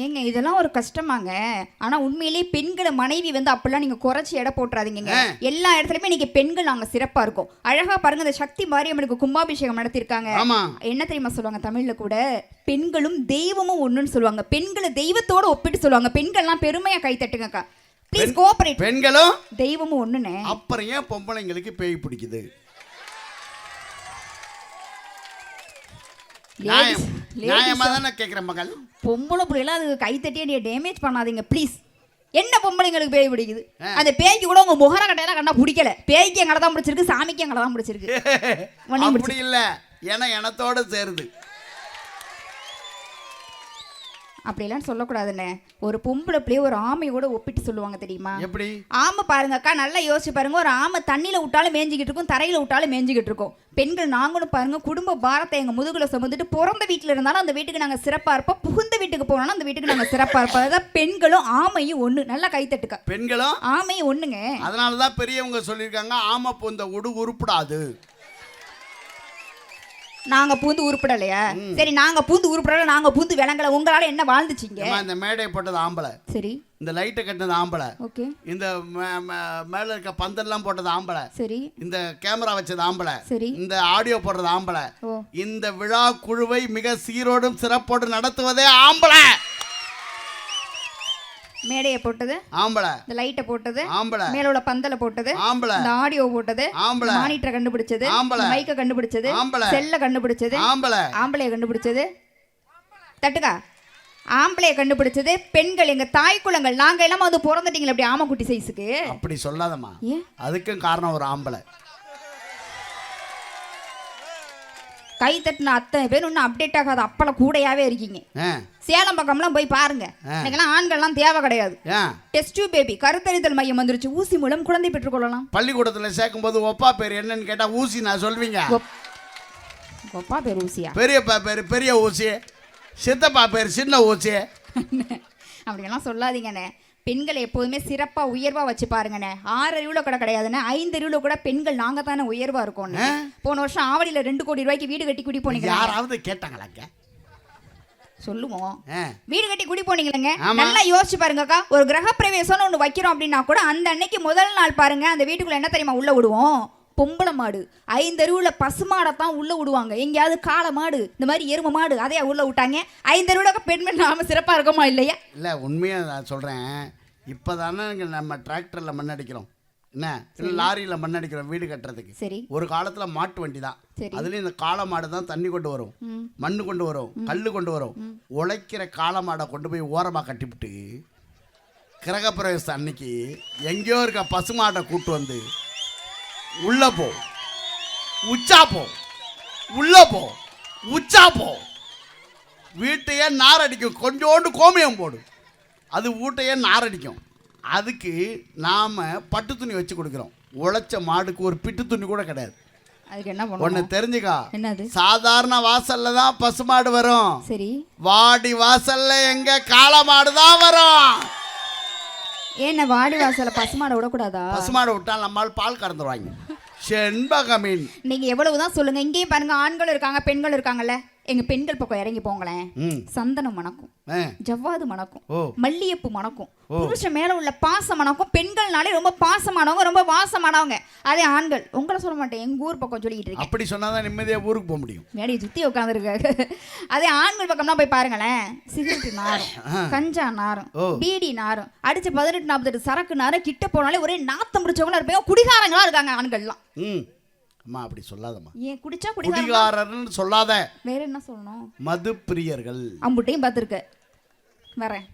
ஏங்க இதெல்லாம் ஒரு கஷ்டமாங்க. ஆனா உண்மையிலேயே பெண்களை மனைவி வந்து அப்படிலாம் நீங்க குறைச்சி எடை போட்டுறாதீங்க. எல்லா இடத்துலயுமே இன்னைக்கு பெண்கள் நாங்க சிறப்பா இருக்கோம். அழகா பாருங்க, இந்த சக்தி மாரியம்மனுக்கு கும்பாபிஷேகம் நடத்திருக்காங்க. என்ன தெரியுமா சொல்லுவாங்க தமிழ்ல கூட, பெண்களும் தெய்வமும் ஒண்ணுன்னு சொல்லுவாங்க. பெண்களை தெய்வத்தோட ஒப்பிட்டு சொல்லுவாங்க. பெண்கள்லாம் பெருமையா கை தட்டுங்கக்கா. Please cooperate. பெண்களும் தெய்வமும் ஒண்ணுனே. அப்புறம் ஏன் பொம்பளைங்களுக்கு பேய் பிடிக்குது? நியாயமா தானே கேட்குற மகள். பொம்பளை பிள்ளைலாம் அது கை தட்டி நீ டேமேஜ் பண்ணாதீங்க ப்ளீஸ். என்ன பொம்பளைங்களுக்கு பேய் பிடிக்குது? அந்த பேய்க்கு கூட உங்க முகர கட்டையெல்லாம் கண்டா பிடிக்கல. பேய்க்கு எங்களை தான் பிடிச்சிருக்கு, சாமிக்கு எங்களை தான் பிடிச்சிருக்கு. அப்படி இல்லை, ஏன்னா எனத்தோட சேருது. அப்படிலாம் சொல்லக்கூடாதுண்ணே. ஒரு பொம்பளை பிள்ளைய ஒரு ஆமையோட ஒப்பிட்டு சொல்லுவாங்க தெரியுமா? எப்படி? ஆமை பாருங்க அக்கா, நல்லா யோசிச்சு பாருங்க. ஒரு ஆமை தண்ணியில விட்டாலும் மேய்ஞ்சிக்கிட்டு இருக்கும், தரையில விட்டாலும் மேய்ஞ்சிக்கிட்டு இருக்கும். பெண்கள் நாங்களும் பாருங்க, குடும்ப பாரத்தை எங்க முதுகுல சுமந்துட்டு பிறந்த வீட்டுல இருந்தாலும் அந்த வீட்டுக்கு நாங்க சிறப்பா இருப்போம், புகுந்த வீட்டுக்கு போனாலும் அந்த வீட்டுக்கு நாங்க சிறப்பா இருப்போம். அதான் பெண்களும் ஆமையும் ஒண்ணு. நல்லா கைத்தட்டுக்கா. பெண்களும் ஆமையும் ஒண்ணுங்க. அதனாலதான் பெரியவங்க சொல்லியிருக்காங்க, ஆமை பொந்த உருப்படாது. நாங்க பூந்து உருப்படலையா? சரி, நாங்க பூந்து உருப்படல, நாங்க பூந்து விளங்கல, உங்களால என்ன வாழ்ந்துச்சீங்க? இந்த மேடை போட்டது ஆம்பளை, சரி. இந்த லைட்டை கட்டினது ஆம்பளை, ஓகே. இந்த மேல இருக்க பந்தல்லாம் போட்டது ஆம்பளை, சரி. இந்த கேமரா வச்சது ஆம்பளை, சரி. இந்த ஆடியோ போடுறது ஆம்பளை, இந்த விழா குழுவை மிக சீரோடும் சிறப்போடு நடத்துவதே ஆம்பளை. மேடையை போட்டது ஆம்பளை, இந்த லைட்டை போட்டது ஆம்பளை, மேல உள்ள பந்தல போட்டது ஆம்பளை, இந்த ஆடியோ போட்டது ஆம்பளை, மானிட்டரை கண்டுபிடிச்சது ஆம்பளை, மைக்க கண்டுபிடிச்சது ஆம்பளை, செல்ல கண்டுபிடிச்சது ஆம்பளை, ஆம்பளைய கண்டுபிடிச்சது தட்டுக்கா ஆம்பளைய கண்டுபிடிச்சது பெண்கள். எங்க தாய் குலங்கள் நாங்க எல்லாம் வந்து பிறந்துட்டீங்களா அப்படி ஆமக்குட்டி சைஸுக்கு? அப்படி சொல்லாதம்மா, அதுக்கும் காரணம் ஒரு ஆம்பளை. கை தட்டின அத்தனை பேர் இன்னும் அப்டேட் ஆகாத அப்பள கூடையாவே இருக்கீங்க. சேலம் பக்கம்லாம் போய் பாருங்க, இன்னைக்கெல்லாம் ஆண்கள்லாம் தேவை கிடையாது. டெஸ்ட் டியூப் பேபி கருத்தரித்தல் மையம் வந்துருச்சு, ஊசி மூலம் குழந்தை பெற்றுக்கொள்ளலாம். பள்ளிக்கூடத்துல சேர்க்கும் போது ஒப்பா பேர் என்னன்னு கேட்டா ஊசி நான் சொல்வீங்க. ஒப்பா பேர் ஊசியா? பெரியப்பா பேர் பெரிய ஊசி, சித்தப்பா பேர் சின்ன ஊசி. அப்படியெல்லாம் சொல்லாதீங்கண்ணே. பெண்களை எப்போதுமே சிறப்பா உயர்வா வச்சு பாருங்கண்ணே. 6 அறிவுல கூட கிடையாதுண்ணே, 5 அறிவுல கூட பெண்கள் நாங்க தானே உயர்வா இருக்கோம். போன வருஷம் ஆவடியில 2 கோடி ரூபாய்க்கு வீடு கட்டி குடி போனீங்க. யாராவது கேட்டாங்களாங்க? சொல்லுவோம். வீடு கட்டி குடி போனீங்களேங்க, நல்லா யோசிச்சு பாருங்கக்கா. ஒரு கிரக பிரவேசம்னு ஒண்ணு வைக்கிறோம் அப்படின்னா கூட அந்த அன்னைக்கு முதல் நாள் பாருங்க, அந்த வீட்டுக்குள்ள என்ன தெரியுமா உள்ள விடுவோம்? பொம்பளை மாடு. 5 அறிவுல பசுமாடத்தான் உள்ள விடுவாங்க. எங்கேயாவது காளை மாடு இந்த மாதிரி எரும மாடு அதையா உள்ள விட்டாங்க? 5 அறிவுல பெண்கள் நாம சிறப்பா இருக்கோமா இல்லையா? இல்ல, உண்மையா நான் சொல்றேன். இப்பதானே நம்ம டிராக்டர்ல மண் அடிக்கிறோம், என்ன லாரியில மண் அடிக்கிறோம் வீடு கட்டுறதுக்கு. சரி. ஒரு காலத்துல மாட்டு வண்டி தான், அதுலயும் இந்த காளை மாடு தான் தண்ணி கொண்டு வரும், மண்ணு கொண்டு வரும், கல்லு கொண்டு வரும். உழைக்கிற காளை மாடை கொண்டு போய் ஓரமா கட்டிவிட்டு கிரகப்பிரவேசம் அன்னைக்கு எங்கேயோ இருக்க பசுமாட்டை கூட்டு வந்து உள்ள போ, உச்சா போ, உள்ள போ, உச்சா போ, வீட்டையே நாரடிக்கும். கொஞ்சோண்டு கோமியம் போடு, அது வீட்டையே நாரடிக்கும். அதுக்கு நாம பட்டு துணி வச்சு கொடுக்குறோம். உழைச்ச மாடுக்கு ஒரு பிட்டு துணி கூட கிடையாது. அதுக்கு என்ன பண்ணுவோம்? ஒன்னு தெரிஞ்சுக்கா. என்னது? சாதாரண வாசல்ல தான் பசுமாடு வரும். சரி. வாடி வாசல்ல எங்க காளை மாடு தான் வரும். ஏன்னா வாடி வாசல்ல பசுமாடை விடக்கூடாதா? பசுமாடை விட்டால் நம்மால் பால் கறந்துருவாங்க. செண்பகமீன். நீங்க எவ்வளவுதான் சொல்லுங்க, இங்கேயும் பாருங்க ஆண்கள் இருக்காங்க பெண்கள் இருக்காங்கல்ல. எங்க பெண்கள் பக்கம் இறங்கி போங்களேன். சந்தனம் மணக்கும், ஜவ்வாது மணக்கும், மல்லிகைப்பூ மணக்கும், புருஷன் மேல உள்ள பாசம் மணக்கும். பெண்கள்னாலே ரொம்ப பாசமானவங்க, ரொம்ப வாசமானவங்க. அதே ஆண்கள் உங்களை சொல்ல மாட்டேன், எங்க ஊர் பக்கம் சொல்லிட்டு இருக்கேன். அப்படி சொன்னாதான் நிம்மதியா ஊருக்கு போக முடியும். மேடையை சுத்தி உட்காந்துருக்காங்க. அதே ஆண்கள் பக்கம்லாம் போய் பாருங்களேன், சிகரெட் நாரும், கஞ்சா நாரும், பீடி நாரும், அடிச்சு 18-48 சரக்கு நாரும். கிட்ட போனாலே ஒரே நாத்தம் பிடிச்சவங்களா இருப்பாங்க, குடிகாரங்களா இருக்காங்க ஆண்கள்லாம். அம்மா அப்படி சொல்லாதம்மா. ஏன் குடிச்சா குடிகாரன்னு சொல்லாத. வேற என்ன சொல்லணும்? மது பிரியர்கள். அம்புட்டையும் பார்த்துருக்க வரேன்.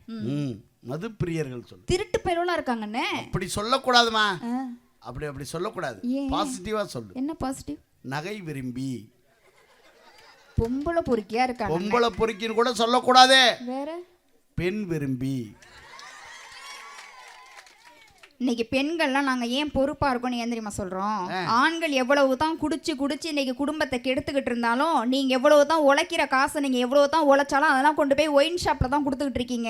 மது பிரியர்கள் சொல்லு. திருட்டு பயிரெல்லாம் இருக்காங்கண்ணே. அப்படி சொல்லக்கூடாதுமா. அப்படி சொல்லக்கூடாது. பாசிட்டிவா சொல்லு. என்ன பாசிட்டிவ்? நகை விரும்பி. பொம்பளை பொறுக்கியா இருக்காங்க. பொம்பளை பொறுக்கின்னு கூட சொல்லக்கூடாது. வேற? பெண் விரும்பி. இன்னைக்கு பெண்கள்லாம் நாங்க ஏன் பொறுப்பா இருக்கோம்னு ஏன் தெரியுமா சொல்றோம்? ஆண்கள் எவ்வளவு தான் குடிச்சு இன்னைக்கு குடும்பத்தை கெடுத்துக்கிட்டு இருந்தாலும், நீங்க எவ்வளவு தான் உழைக்கிற காசை நீங்க எவ்வளவு தான் உழைச்சாலும் அதெல்லாம் கொண்டு போய் ஒயின் ஷாப்ல தான் கொடுத்துக்கிட்டு இருக்கீங்க.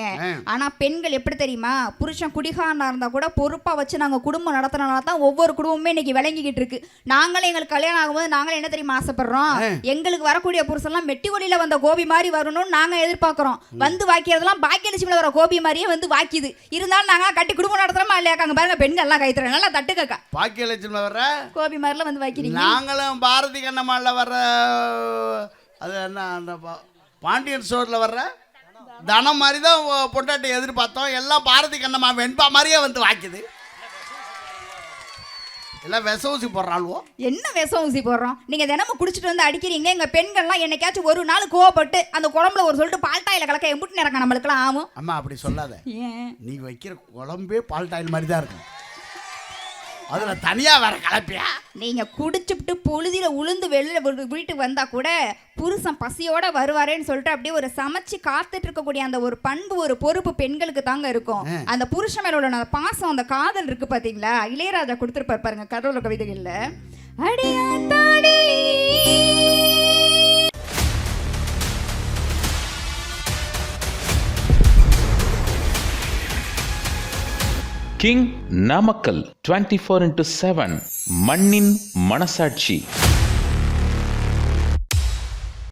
ஆனா பெண்கள் எப்படி தெரியுமா, புருஷன் குடிகாரனா இருந்தா கூட பொறுப்பா வச்சு நாங்க குடும்பம் நடத்துறதுனால தான் ஒவ்வொரு குடும்பமே இன்னைக்கு விளங்கிக்கிட்டு இருக்கு. நாங்களே எங்களுக்கு கல்யாணம் ஆகும்போது நாங்களே என்ன தெரியுமா ஆசைப்படுறோம், எங்களுக்கு வரக்கூடிய புருஷன்லாம் மெட்டி ஒலியில வந்த கோபி மாதிரி வரணும்னு நாங்க எதிர்பார்க்கிறோம். வந்து வாக்கிறதெல்லாம் பாக்கியலட்சுமியில வர கோபி மாதிரியே வந்து வாக்கிது. இருந்தாலும் நாங்க கட்டி குடும்பம் நடத்துறோமா இல்லையா? பாருங்க பெண்கள் எல்லாம் கைத்துறேன் நல்லா தட்டுக்கா. பாக்கியலட்சுமி வர்ற கோபி மாதிரிலாம் வந்து வைக்கிறீங்க. நாங்களும் பாரதி கண்ணம்மால வர்ற அது என்ன அந்த பாண்டியன் ஸ்டோர்ல வர்ற தனம் மாதிரி தான் பொண்டாட்டி எதிர்பார்த்தோம். எல்லாம் பாரதி கண்ணம்மா வெண்பா மாதிரியே வந்து வாக்குது. எல்லாம் விஷ ஊசி போடுறாளுவோ. என்ன விஷ ஊசி போடுறோம்? நீங்க தினமும் குடிச்சிட்டு வந்து அடிக்கிறீங்க. எங்க பெண்கள்லாம் என்னைக்காச்சும் ஒரு நாள் கோவப்பட்டு அந்த குழம்புல ஒரு சொல்லிட்டு பால் டாயில கலக்க எம்புட்டு நேரம் நம்மளுக்குலாம் ஆகும். அம்மா அப்படி சொல்லாத. நீ வைக்கிற குழம்பே பால் டாயில் மாதிரி தான் இருக்கும். அதுல தனியா வேற கலப்பியா? நீங்க குடிச்சுட்டு பொழுதில உளுந்து வெளியில வீட்டுக்கு வந்தா கூட புருஷன் பசியோட வருவாரேன்னு சொல்லிட்டு அப்படியே ஒரு சமைச்சு காத்துட்டு இருக்கக்கூடிய அந்த ஒரு பண்பு ஒரு பொறுப்பு பெண்களுக்கு தாங்க இருக்கும். அந்த புருஷன் மேல உள்ள பாசம் அந்த காதல் இருக்கு பாத்தீங்களா? இளையராஜா கொடுத்துருப்பாரு பாருங்க கடவுள கவிதைகள்ல. அடியாத்தாடி கிங் நாமக்கல் 24/7 மண்ணின் மனசாட்சி.